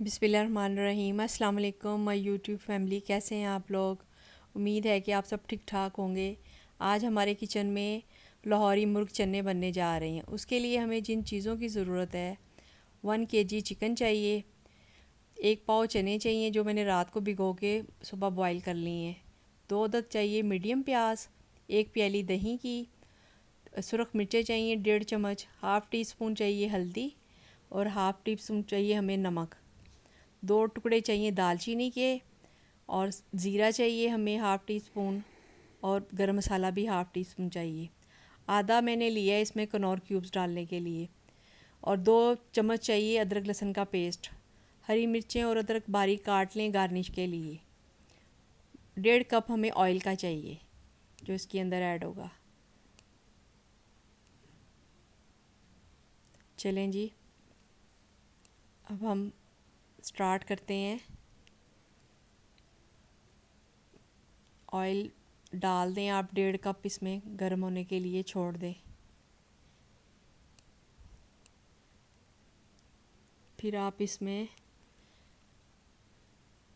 बिस्मिल्लाहिर्रहमानिर्रहीम। अस्सलाम वालेकुम माय यूट्यूब फैमिली, कैसे हैं आप लोग। उम्मीद है कि आप सब ठीक ठाक होंगे। आज हमारे किचन में लाहौरी मुर्ग चने बनने जा रहे हैं। उसके लिए हमें जिन चीज़ों की ज़रूरत है, 1 kg चिकन चाहिए, 1 पाव चने चाहिए जो मैंने रात को भिगो के सुबह बॉईल कर लिए हैं, 2 अदद चाहिए मीडियम प्याज, 1 प्याली दही की, सुरख मिर्चें चाहिए 1.5 चम्मच, हाफ़ टी स्पून चाहिए हल्दी और हाफ़ टी स्पून चाहिए हमें नमक, 2 टुकड़े चाहिए दालचीनी के और ज़ीरा चाहिए हमें हाफ़ टी स्पून और गरम मसाला भी हाफ़ टी स्पून चाहिए। आधा मैंने लिया है इसमें कनौर क्यूब्स डालने के लिए और 2 चम्मच चाहिए अदरक लहसुन का पेस्ट। हरी मिर्चें और अदरक बारीक काट लें गार्निश के लिए। 1.5 कप हमें ऑयल का चाहिए जो इसके अंदर ऐड होगा। चलें जी, अब हम स्टार्ट करते हैं। ऑयल डाल दें आप 1.5 कप, इसमें गर्म होने के लिए छोड़ दें। फिर आप इसमें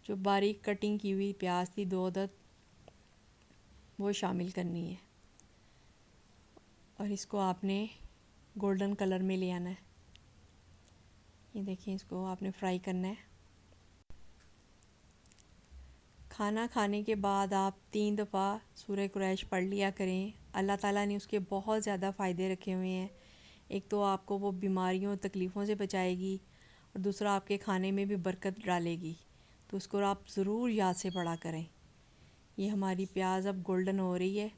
जो बारीक कटिंग की हुई प्याज थी 2 अदद, वो शामिल करनी है और इसको आपने गोल्डन कलर में ले आना है। ये देखिए, इसको आपने फ्राई करना है। खाना खाने के बाद आप 3 दफ़ा सूरह कुरैश पढ़ लिया करें। अल्लाह ताला ने उसके बहुत ज़्यादा फ़ायदे रखे हुए हैं। एक तो आपको वो बीमारियों तकलीफ़ों से बचाएगी और दूसरा आपके खाने में भी बरकत डालेगी। तो उसको आप ज़रूर याद से पढ़ा करें। ये हमारी प्याज अब गोल्डन हो रही है।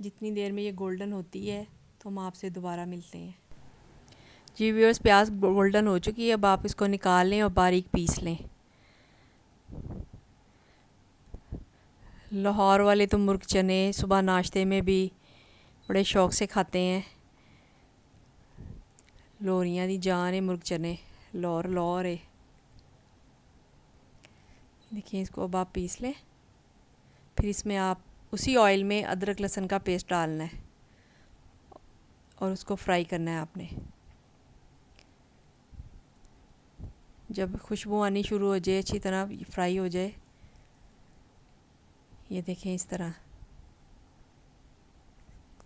जितनी देर में ये गोल्डन होती है तो हम आपसे दोबारा मिलते हैं। जी व्यूअर्स, प्याज गोल्डन हो चुकी है। अब आप इसको निकाल लें और बारीक पीस लें। लाहौर वाले तो मुर्ग चने सुबह नाश्ते में भी बड़े शौक़ से खाते हैं। लोहरियां दी जान है मुर्ग चने, लाहौर लाहौर है। देखिए, इसको अब आप पीस लें। फिर इसमें आप उसी ऑयल में अदरक लहसुन का पेस्ट डालना है और उसको फ्राई करना है आपने। जब खुशबू आनी शुरू हो जाए, अच्छी तरह फ्राई हो जाए, ये देखें इस तरह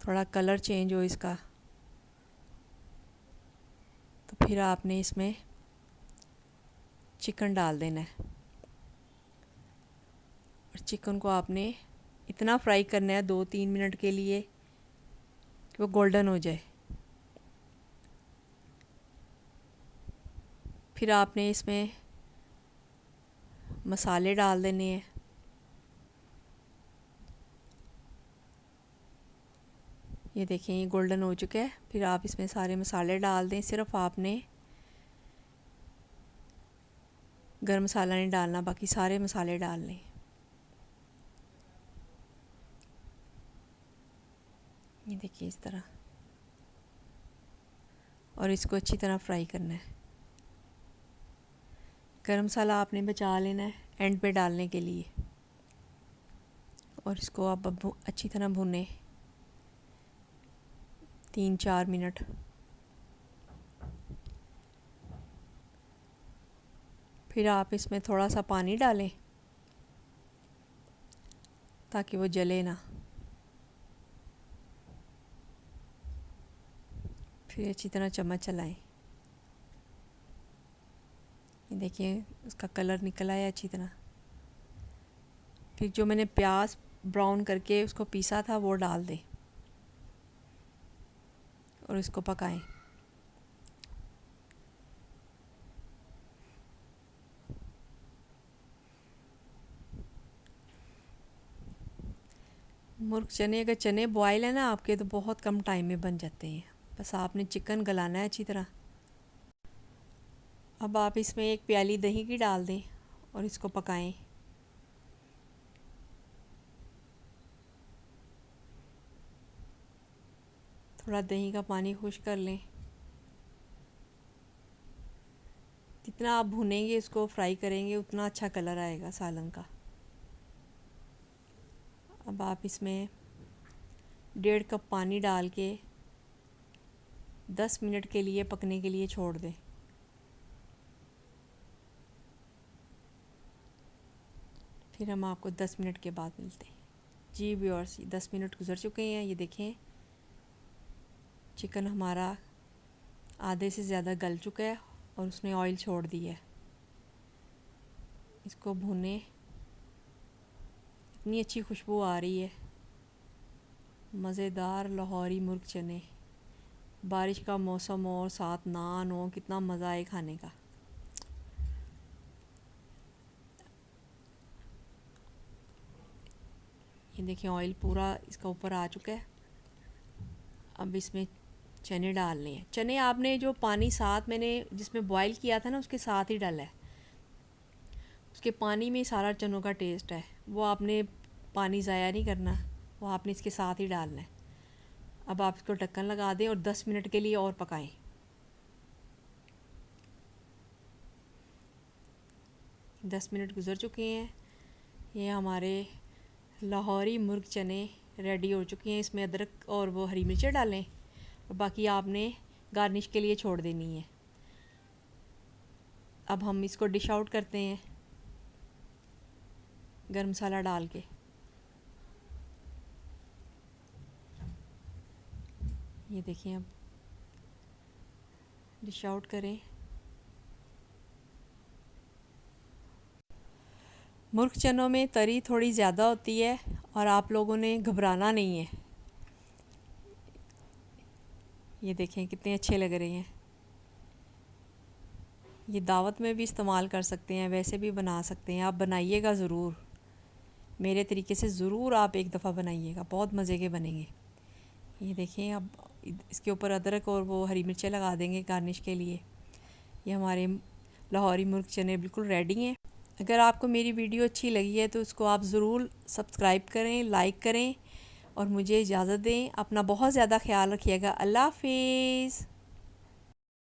थोड़ा कलर चेंज हो इसका, तो फिर आपने इसमें चिकन डाल देना है और चिकन को आपने इतना फ्राई करना है 2-3 मिनट के लिए कि वो गोल्डन हो जाए। फिर आपने इसमें मसाले डाल देने हैं। ये देखें, ये गोल्डन हो चुका है। फिर आप इसमें सारे मसाले डाल दें। सिर्फ आपने गरम मसाला नहीं डालना, बाकी सारे मसाले डाल लें। ये देखिए इस तरह, और इसको अच्छी तरह फ्राई करना है। गरम मसाला आपने बचा लेना है एंड पे डालने के लिए और इसको आप अच्छी तरह भुनें 3-4 मिनट। फिर आप इसमें थोड़ा सा पानी डालें ताकि वो जले ना। फिर अच्छी तरह चम्मच चलाएं। ये देखिए, उसका कलर निकल आया अच्छी तरह। फिर जो मैंने प्याज ब्राउन करके उसको पीसा था वो डाल दें और इसको पकाएं। मुर्ग चने, अगर चने बॉयल है ना आपके, तो बहुत कम टाइम में बन जाते हैं। बस आपने चिकन गलाना है अच्छी तरह। अब आप इसमें 1 प्याली दही की डाल दें और इसको पकाएं। थोड़ा दही का पानी खुश कर लें। जितना आप भुनेंगे, इसको फ्राई करेंगे, उतना अच्छा कलर आएगा सालन का। अब आप इसमें 1.5 कप पानी डाल के 10 मिनट के लिए पकने के लिए छोड़ दें। फिर हम आपको 10 मिनट के बाद मिलते हैं। जी व्यूअर्स, 10 मिनट गुजर चुके हैं। ये देखें चिकन हमारा आधे से ज़्यादा गल चुका है और उसने ऑयल छोड़ दिया है। इसको भुने, इतनी अच्छी खुशबू आ रही है। मज़ेदार लाहौरी मुर्ग चने, बारिश का मौसम हो और साथ नान हो, कितना मज़ा आए खाने का। ये देखिए ऑयल पूरा इसका ऊपर आ चुका है। अब इसमें चने डालने हैं। चने आपने जो पानी साथ मैंने जिसमें बॉईल किया था ना, उसके साथ ही डाला है। उसके पानी में सारा चनों का टेस्ट है। वो आपने पानी ज़ाया नहीं करना, वो आपने इसके साथ ही डालना है। अब आप इसको ढक्कन लगा दें और 10 मिनट के लिए और पकाएं। 10 मिनट गुजर चुके हैं। ये हमारे लाहौरी मुर्ग चने रेडी हो चुके हैं। इसमें अदरक और वो हरी मिर्चें डालें और बाकी आपने गार्निश के लिए छोड़ देनी है। अब हम इसको डिश आउट करते हैं गरम मसाला डाल के। ये देखिए अब डिश आउट करें। मुर्ग चनों में तरी थोड़ी ज़्यादा होती है और आप लोगों ने घबराना नहीं है। ये देखें कितने अच्छे लग रहे हैं। ये दावत में भी इस्तेमाल कर सकते हैं, वैसे भी बना सकते हैं। आप बनाइएगा ज़रूर, मेरे तरीके से ज़रूर आप एक दफ़ा बनाइएगा, बहुत मज़े के बनेंगे। ये देखें अब इसके ऊपर अदरक और वो हरी मिर्चें लगा देंगे गार्निश के लिए। ये हमारे लाहौरी मुर्ग चने बिल्कुल रेडी हैं। अगर आपको मेरी वीडियो अच्छी लगी है तो उसको आप ज़रूर सब्सक्राइब करें, लाइक करें और मुझे इजाज़त दें। अपना बहुत ज़्यादा ख्याल रखिएगा। अल्लाह हाफिज़।